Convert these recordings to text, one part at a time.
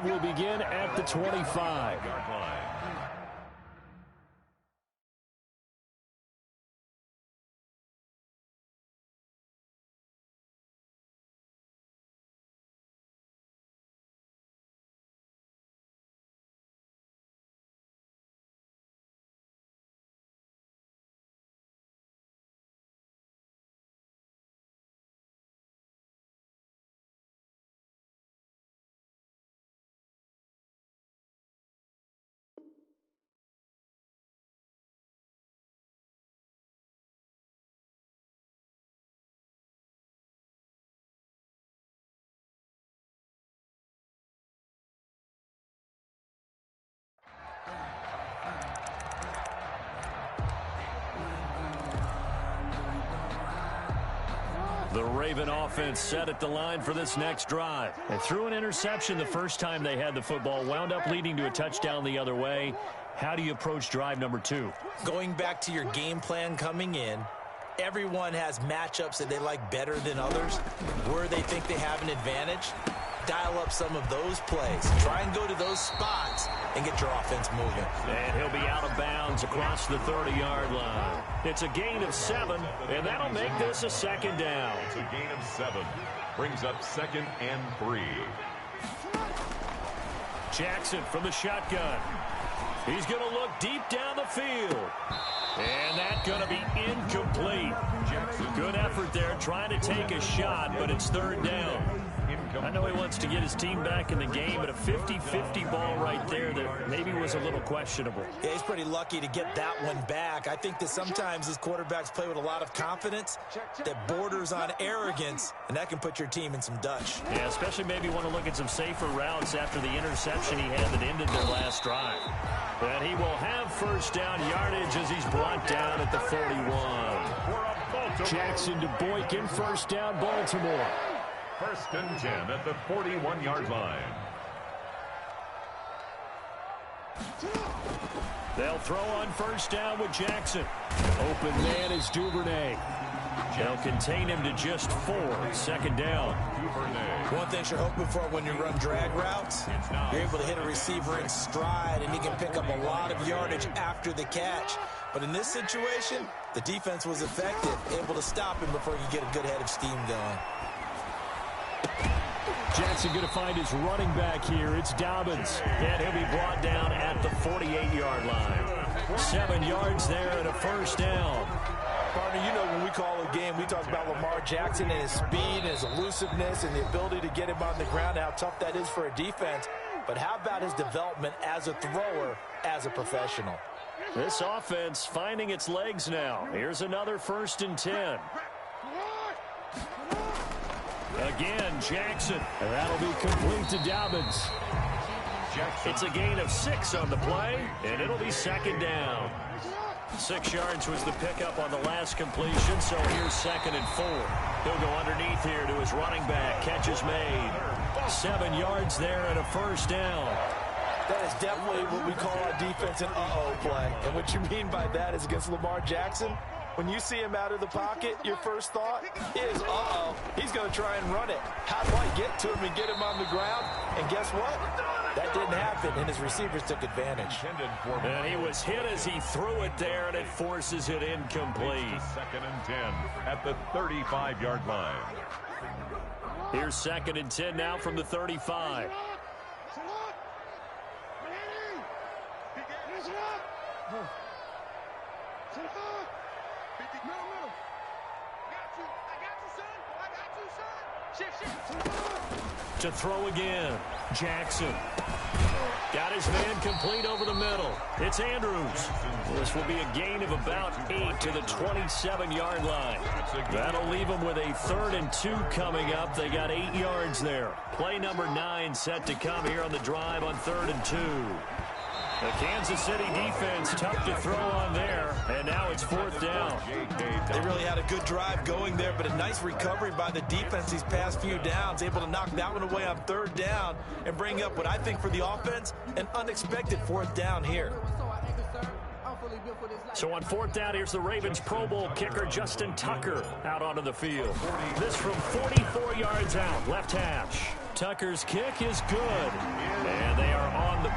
drive will begin at the 25. The Raven offense set at the line for this next drive. They threw an interception the first time they had the football, wound up leading to a touchdown the other way. How do you approach drive number 2? Going back to your game plan coming in, everyone has matchups that they like better than others. Where they think they have an advantage, dial up some of those plays. Try and go to those spots and get your offense moving. And he'll be out of bounds across the 30-yard line. It's a gain of 7, and that'll make this a second down. It's a gain of 7. Brings up 2nd and 3. Jackson from the shotgun. He's going to look deep down the field. And that's going to be incomplete. Good effort there trying to take a shot, but it's 3rd down. I know he wants to get his team back in the game, but a 50-50 ball right there that maybe was a little questionable. Yeah, he's pretty lucky to get that one back. I think that sometimes these quarterbacks play with a lot of confidence that borders on arrogance, and that can put your team in some Dutch. Yeah, especially maybe want to look at some safer routes after the interception he had that ended their last drive. And he will have 1st down yardage as he's brought down at the 41. Jackson to Boykin, 1st down, Baltimore. 1st and 10 at the 41-yard line. They'll throw on 1st down with Jackson. Open man is Duvernay. They'll contain him to just 4. 2nd down. One thing you're hoping for when you run drag routes, you're able to hit a receiver in stride, and he can pick up a lot of yardage after the catch. But in this situation, the defense was effective, able to stop him before he could get a good head of steam going. Jackson going to find his running back here. It's Dobbins. And he'll be brought down at the 48-yard line. 7 yards there and a 1st down. Partner, you know when we call a game, we talk about Lamar Jackson and his speed and his elusiveness and the ability to get him on the ground, how tough that is for a defense. But how about his development as a thrower, as a professional? This offense finding its legs now. Here's another 1st and 10. Again, Jackson. And that'll be complete to Dobbins. It's a gain of 6 on the play, and it'll be 2nd down. 6 yards was the pickup on the last completion, so here's 2nd and 4. He'll go underneath here to his running back. Catch is made. 7 yards there and a 1st down. That is definitely what we call our defense an uh-oh play. And what you mean by that is against Lamar Jackson, when you see him out of the pocket, your first thought is, uh-oh, he's going to try and run it. How do I get to him and get him on the ground? And guess what? That didn't happen, and his receivers took advantage. And he was hit as he threw it there, and it forces it incomplete. 2nd and 10 at the 35-yard line. Here's 2nd and 10 now from the 35. To throw again. Jackson. Got his man complete over the middle. It's Andrews. This will be a gain of about 8 to the 27-yard line. That'll leave them with a 3rd and 2 coming up. They got 8 yards there. Play number 9 set to come here on the drive on 3rd and 2. The Kansas City defense tough to throw on there, and now it's 4th down. They really had a good drive going there, but a nice recovery by the defense these past few downs, able to knock that one away on 3rd down and bring up what I think for the offense, an unexpected 4th down here. So on 4th down, here's the Ravens Pro Bowl kicker Justin Tucker out onto the field. This from 44 yards out, left hash. Tucker's kick is good.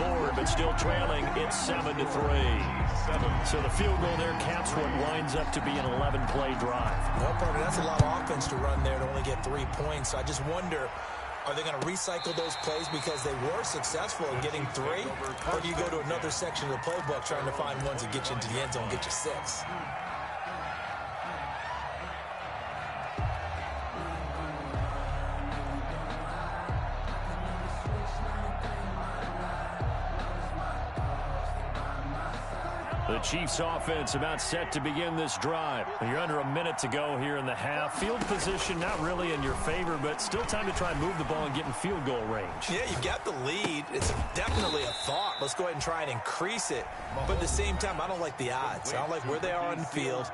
board, but still trailing. It's 7-3. So the field goal there caps what winds up to be an 11-play drive. Well, partner, that's a lot of offense to run there to only get 3 points. So I just wonder, are they going to recycle those plays because they were successful in getting 3? Or do you go to another section of the playbook trying to find ones that get you into the end zone, get you 6? The Chiefs offense about set to begin this drive. You're under a minute to go here in the half. Field position not really in your favor, but still time to try and move the ball and get in field goal range. Yeah, you've got the lead. It's definitely a thought. Let's go ahead and try and increase it. But at the same time, I don't like the odds. I don't like where they are on the field.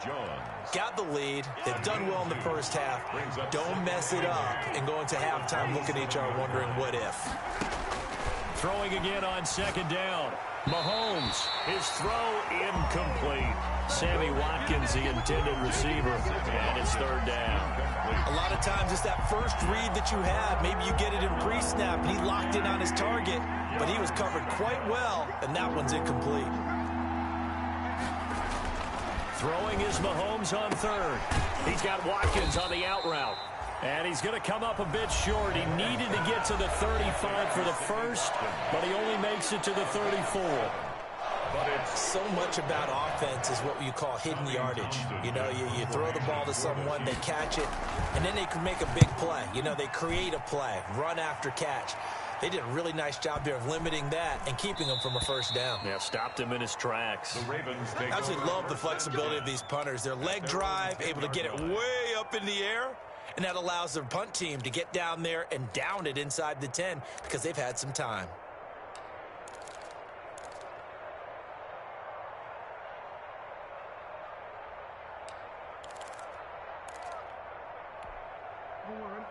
Got the lead. They've done well in the first half. Don't mess it up and go into halftime looking at each other wondering what if. Throwing again on second down. Mahomes, his throw incomplete. Sammy Watkins, the intended receiver, and it's third down. A lot of times it's that first read that you have. Maybe you get it in pre-snap, and he locked in on his target, but he was covered quite well, and that one's incomplete. Throwing is Mahomes on third. He's got Watkins on the out route. And he's going to come up a bit short. He needed to get to the 35 for the first, but he only makes it to the 34. So much about offense is what you call hidden yardage. You know, you throw the ball to someone, they catch it, and then they can make a big play. You know, they create a play, run after catch. They did a really nice job there of limiting that and keeping him from a first down. Yeah, stopped him in his tracks. I absolutely love the flexibility of these punters. Their leg drive, able to get it way up in the air. And that allows their punt team to get down there and down it inside the 10 because they've had some time.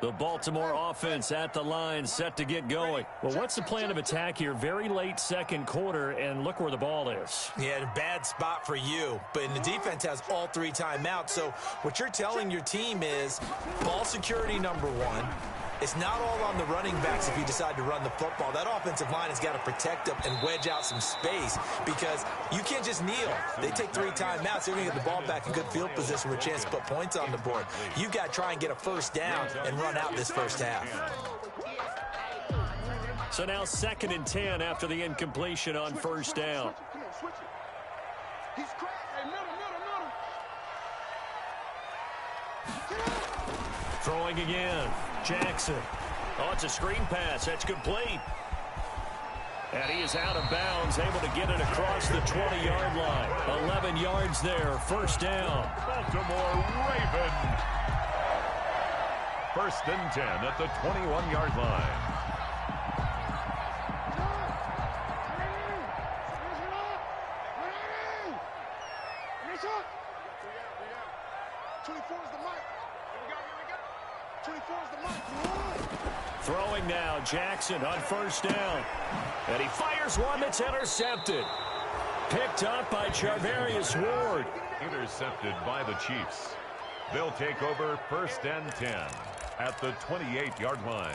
The Baltimore offense at the line, set to get going. Well, what's the plan of attack here? Very late second quarter, and look where the ball is. Yeah, a bad spot for you, but the defense has all 3 timeouts. So what you're telling your team is ball security number 1. It's not all on the running backs if you decide to run the football. That offensive line has got to protect them and wedge out some space because you can't just kneel. They take 3 timeouts. They're going to get the ball back in good field position with a chance to put points on the board. You've got to try and get a first down and run out this first half. So now 2nd and 10 after the incompletion on first down. Throwing again. Jackson. Oh, it's a screen pass. That's complete. And he is out of bounds, able to get it across the 20-yard line. 11 yards there, first down. Baltimore Ravens. 1st and 10 at the 21-yard line. Throwing now, Jackson on first down. And he fires one that's intercepted. Picked up by Charvarius Ward. Intercepted by the Chiefs. They'll take over 1st and 10 at the 28-yard line.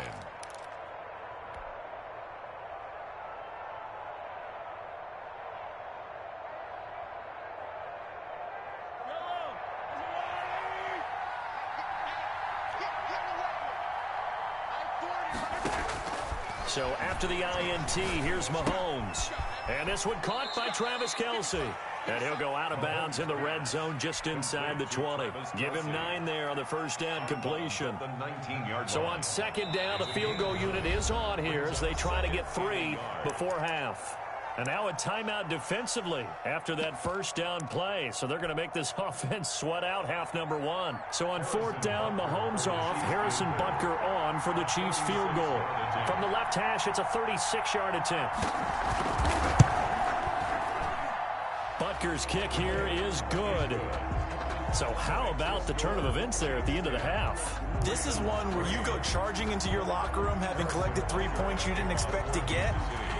So after the INT, here's Mahomes. And this one caught by Travis Kelce. And he'll go out of bounds in the red zone just inside the 20. Give him 9 there on the first down completion. So on second down, the field goal unit is on here as they try to get 3 before half. And now a timeout defensively after that first down play. So they're going to make this offense sweat out half number 1. So on 4th down, Mahomes off, Harrison Butker on for the Chiefs field goal. From the left hash, it's a 36-yard attempt. Butker's kick here is good. So how about the turn of events there at the end of the half? This is one where you go charging into your locker room having collected 3 points you didn't expect to get.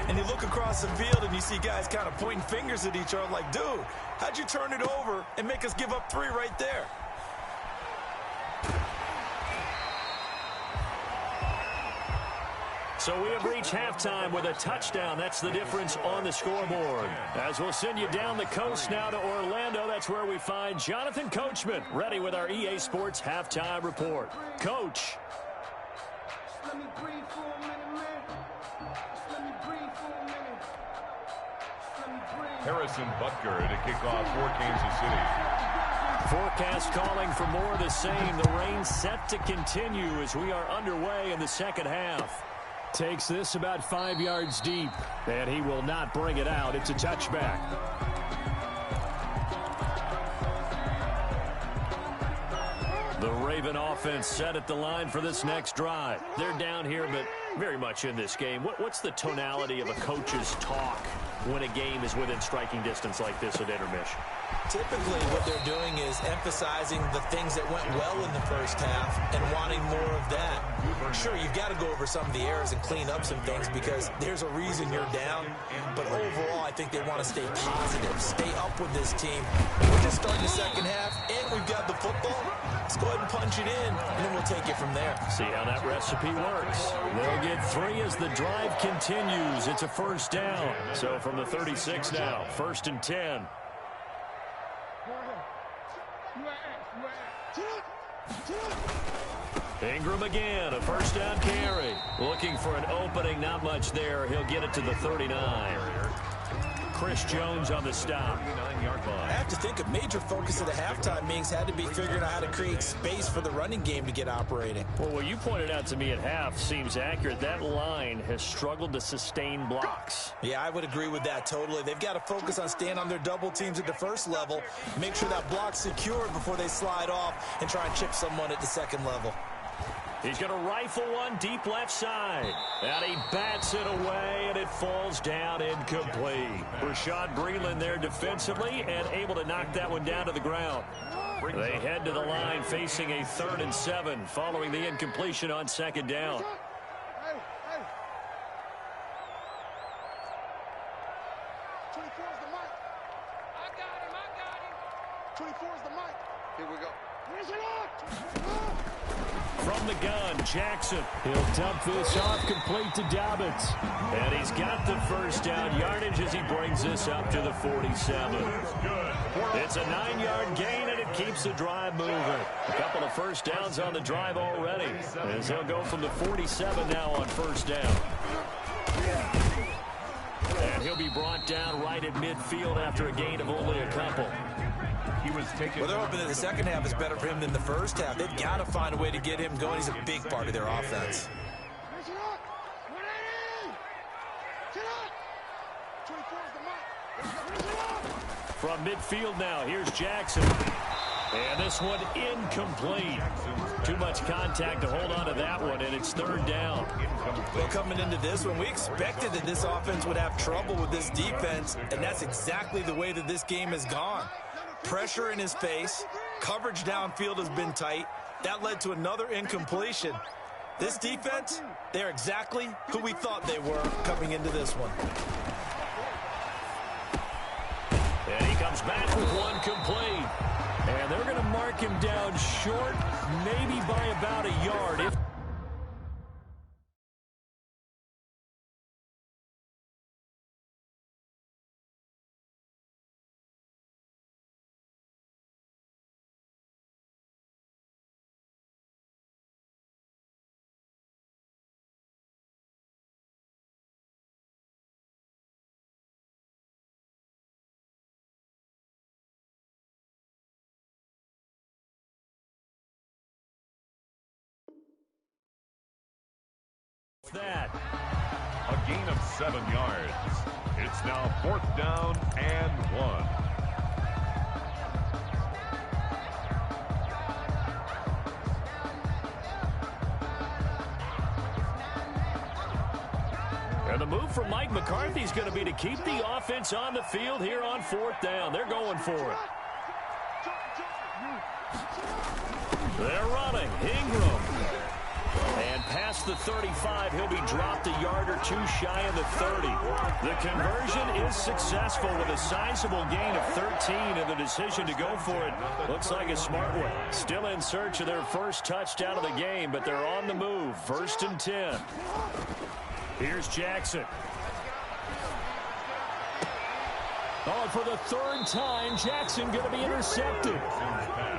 And you look across the field and you see guys kind of pointing fingers at each other like, dude, how'd you turn it over and make us give up 3 right there? So we have reached halftime with a touchdown. That's the difference on the scoreboard. As we'll send you down the coast now to Orlando, that's where we find Jonathan Coachman, ready with our EA Sports halftime report. Coach. Let me breathe for a minute, man. Let me breathe for a minute. Let me breathe. Harrison Butker to kick off for Kansas City. Forecast calling for more of the same. The rain set to continue as we are underway in the second half. Takes this about 5 yards deep, and he will not bring it out. It's a touchback. The Raven offense set at the line for this next drive. They're down here, but very much in this game. What's the tonality of a coach's talk when a game is within striking distance like this at intermission? Typically, what they're doing is emphasizing the things that went well in the first half and wanting more of that. Sure, you've got to go over some of the errors and clean up some things because there's a reason you're down. But overall, I think they want to stay positive, stay up with this team. We're just starting the second half, and we've got the football. Let's go ahead and punch it in, and then we'll take it from there. See how that recipe works. They'll get 3 as the drive continues. It's a first down. So from the 36 now, 1st and 10. Ingram again, a first down carry. Looking for an opening, not much there. He'll get it to the 39. Chris Jones on the stop. I have to think a major focus of the halftime meetings had to be figuring out how to create space for the running game to get operating. Well, what you pointed out to me at half seems accurate. That line has struggled to sustain blocks. Yeah, I would agree with that totally. They've got to focus on staying on their double teams at the first level, make sure that block's secured before they slide off and try and chip someone at the second level. He's going to rifle one deep left side. And he bats it away, and it falls down incomplete. Rashad Breeland there defensively and able to knock that one down to the ground. They head to the line facing a 3rd and 7 following the incompletion on 2nd down. Hey. 24 is the mic. I got him. 24 is the mic. Here we go. Where's it on? From the gun, Jackson. He'll dump this off complete to Dobbins. And he's got the first down yardage as he brings this up to the 47. It's a 9-yard gain, and it keeps the drive moving. A couple of first downs on the drive already, as he'll go from the 47 now on first down. And he'll be brought down right at midfield after a gain of only a couple. Well, they're hoping that the second half is better for him than the first half. They've got to find a way to get him going. He's a big part of their offense. From midfield now, here's Jackson. And this one incomplete. Too much contact to hold on to that one, and it's 3rd down. Well, coming into this one, we expected that this offense would have trouble with this defense, and that's exactly the way that this game has gone. Pressure in his face. Coverage downfield has been tight. That led to another incompletion. This defense, they're exactly who we thought they were coming into this one. And he comes back with one complete. And they're going to mark him down short, maybe by about a yard. That. A gain of 7 yards. It's now 4th down and 1. And the move from Mike McCarthy is going to be to keep the offense on the field here on 4th down. They're going for it. They're running. Ingram. And past the 35, he'll be dropped a yard or two shy of the 30. The conversion is successful with a sizable gain of 13, and the decision to go for it looks like a smart one. Still in search of their first touchdown of the game, but they're on the move. 1st and 10. Here's Jackson. Oh, and for the 3rd time, Jackson going to be intercepted.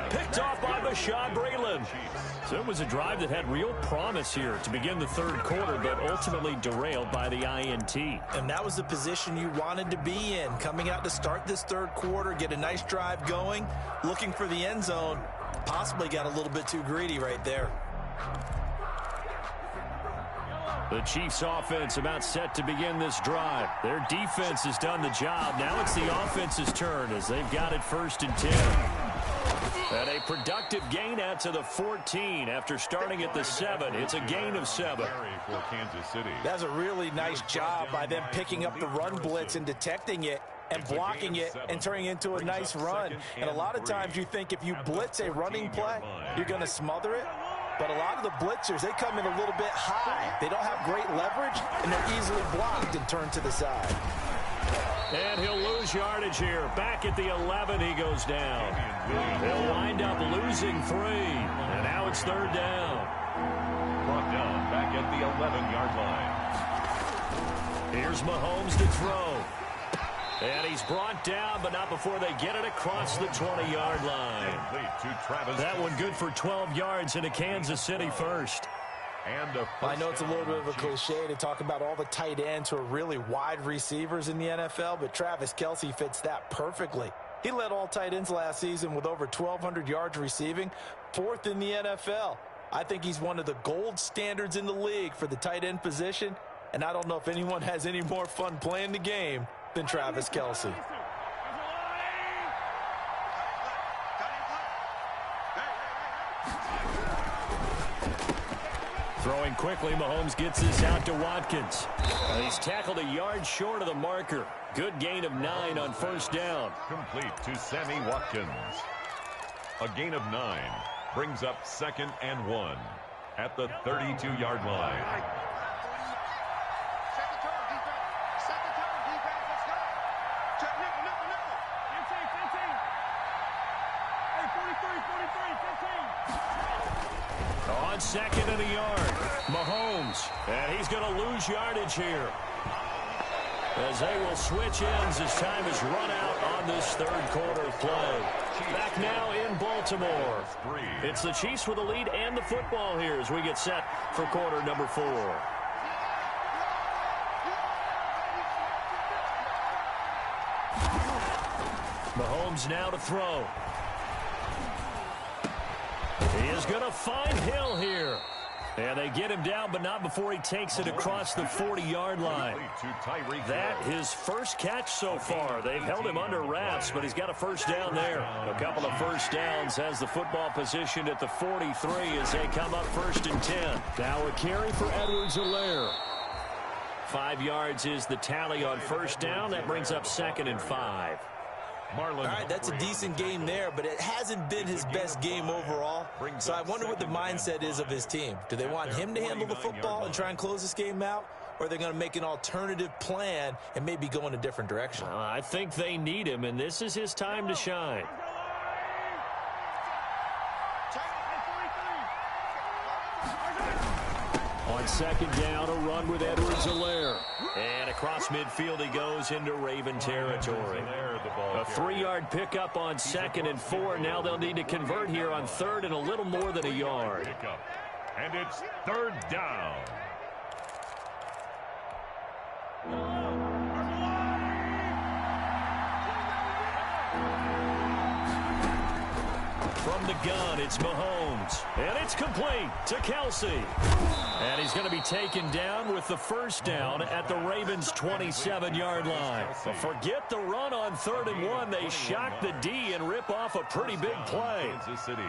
Picked off by Bashaud Breeland. So it was a drive that had real promise here to begin the 3rd quarter, but ultimately derailed by the INT. And that was the position you wanted to be in. Coming out to start this 3rd quarter, get a nice drive going, looking for the end zone. Possibly got a little bit too greedy right there. The Chiefs offense about set to begin this drive. Their defense has done the job. Now it's the offense's turn as they've got it 1st and 10. And a productive gain out to the 14 after starting at the 7. It's a gain of 7. For Kansas City. That's a really nice job by them picking up the run blitz and detecting it and blocking it and turning it into a nice run. And a lot of times you think if you blitz a running play, you're going to smother it. But a lot of the blitzers, they come in a little bit high. They don't have great leverage, and they're easily blocked and turned to the side. And he'll lose yardage here. Back at the 11, he goes down. He'll wind up losing 3. And now it's 3rd down. Brought down back at the 11-yard line. Here's Mahomes to throw. And he's brought down, but not before they get it across the 20-yard line. That one good for 12 yards into Kansas City first. And I know it's a little bit of a cliche to talk about all the tight ends who are really wide receivers in the NFL, but Travis Kelce fits that perfectly. He led all tight ends last season with over 1,200 yards receiving, 4th in the NFL. I think he's one of the gold standards in the league for the tight end position, and I don't know if anyone has any more fun playing the game than Travis Kelce. Throwing quickly, Mahomes gets this out to Watkins. And he's tackled a yard short of the marker. Good gain of 9 on 1st down. Complete to Sammy Watkins. A gain of 9 brings up 2nd and 1 at the 32-yard line. On 2nd and a yard, Mahomes, and he's going to lose yardage here as they will switch ends as time is run out on this 3rd quarter of play. Back now in Baltimore. It's the Chiefs with the lead and the football here as we get set for quarter number 4. Mahomes now to throw. He is going to find Hill here. And they get him down, but not before he takes it across the 40-yard line. That his first catch so far. They've held him under wraps, but he's got a 1st down there. A couple of 1st downs has the football positioned at the 43 as they come up 1st and 10. Now a carry for Edwards-Helaire. 5 yards is the tally on 1st down. That brings up 2nd and 5. All right, that's a decent game there, but it hasn't been his best game overall. So I wonder what the mindset is of his team. Do they want him to handle the football and try and close this game out? Or are they going to make an alternative plan and maybe go in a different direction? I think they need him, and this is his time to shine. On 2nd down, a run with Edwards-Helaire. And across midfield he goes into Raven territory. A 3-yard pickup on 2nd and 4. Now they'll need to convert here on 3rd and a little more than a yard. And it's 3rd down. From the gun, it's Mahomes. And it's complete to Kelce. And he's going to be taken down with the 1st down at the Ravens' 27-yard line. But forget the run on 3rd and 1. They shock the D and rip off a pretty big play. Kansas City.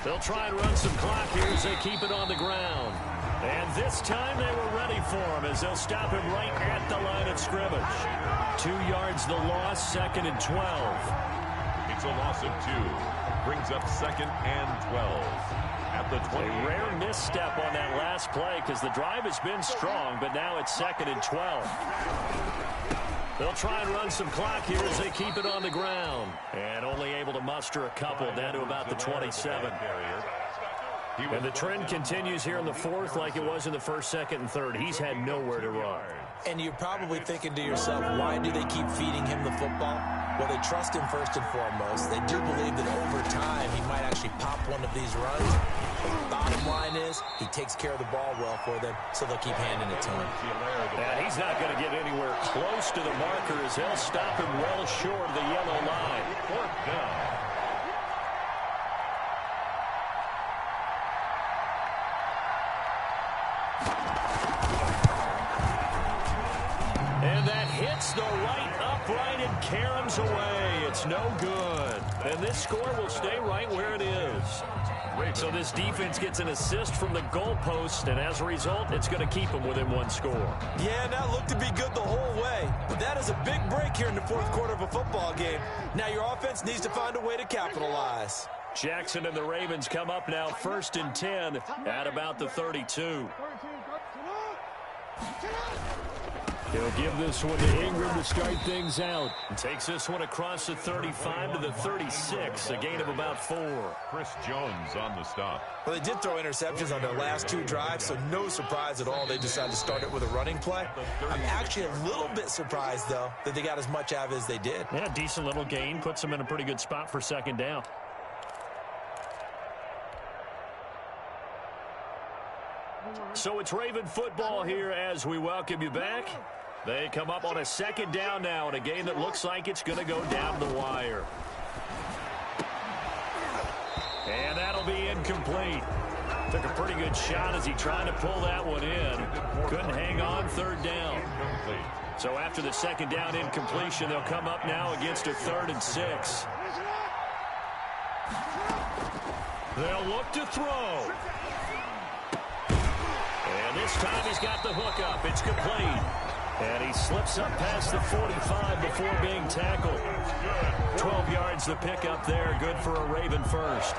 They'll try and run some clock here as they keep it on the ground. And this time they were ready for him as they'll stop him right at the line of scrimmage. 2 yards the loss, 2nd and 12. It's a loss of 2. Brings up 2nd and 12. At the 20. A rare misstep on that last play because the drive has been strong, but now it's 2nd and 12. They'll try and run some clock here as they keep it on the ground. And only able to muster a couple down to about the 27. And the trend continues here in the 4th like it was in the 1st, 2nd, and 3rd. He's had nowhere to run. And you're probably thinking to yourself, why do they keep feeding him the football? Well, they trust him first and foremost. They do believe that over time he might actually pop one of these runs. Bottom line is he takes care of the ball well for them, so they'll keep handing it to him. And he's not going to get anywhere close to the marker as they'll stop him well short of the yellow line. 4th down. And that hits the right upright and caroms away. It's no good. And this score will stay right where it is. So this defense gets an assist from the goalpost, and as a result, it's going to keep them within 1 score. Yeah, and that looked to be good the whole way. But that is a big break here in the 4th quarter of a football game. Now your offense needs to find a way to capitalize. Jackson and the Ravens come up now 1st and 10 at about the 32. He'll give this one to Ingram to start things out. And takes this one across the 35 to the 36, a gain of about 4. Chris Jones on the stop. Well, they did throw interceptions on their last 2 drives, so no surprise at all they decided to start it with a running play. I'm actually a little bit surprised, though, that they got as much out of it as they did. Yeah, decent little gain. Puts them in a pretty good spot for 2nd down. So it's Raven football here as we welcome you back. They come up on a 2nd down now in a game that looks like it's going to go down the wire. And that'll be incomplete. Took a pretty good shot as he tried to pull that one in. Couldn't hang on, 3rd down. So after the 2nd down incompletion, they'll come up now against a 3rd and 6. They'll look to throw. And this time he's got the hook up. It's complete. And he slips up past the 45 before being tackled. 12 yards the pickup there. Good for a Raven first.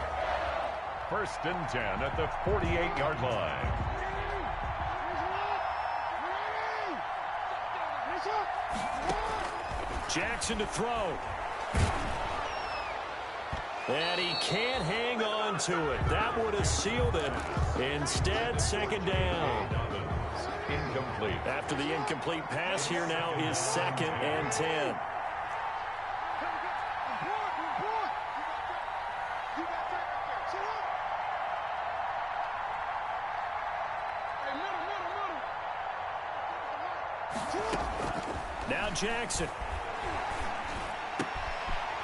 1st and 10 at the 48-yard line. Jackson to throw. And he can't hang on to it. That would have sealed it. Instead, 2nd down. Incomplete. After the incomplete pass, here now is 2nd and 10. Now Jackson.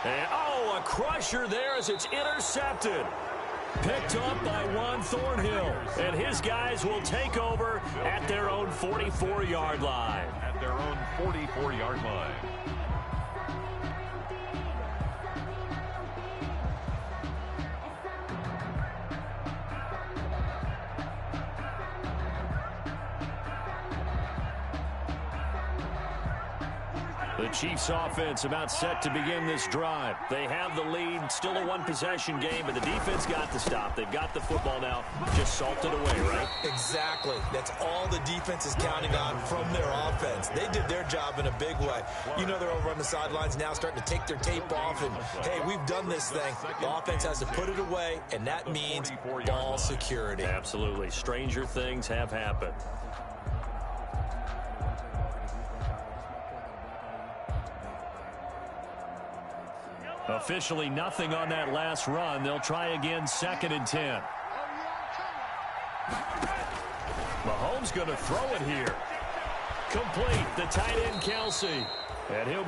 And, a crusher there as it's intercepted. Picked up by Juan Thornhill. And his guys will take over at their own 44-yard line. At their own 44-yard line. The Chiefs offense about set to begin this drive. They have the lead, still a 1-possession game, but the defense got the stop. They've got the football now, just salted away, right? Exactly. That's all the defense is counting on from their offense. They did their job in a big way. You know they're over on the sidelines now starting to take their tape off and, hey, we've done this thing. The offense has to put it away, and that means ball security. Absolutely. Stranger things have happened. Officially nothing on that last run. They'll try again, 2nd and 10. Mahomes going to throw it here. Complete. The tight end, Kelsey. And he'll be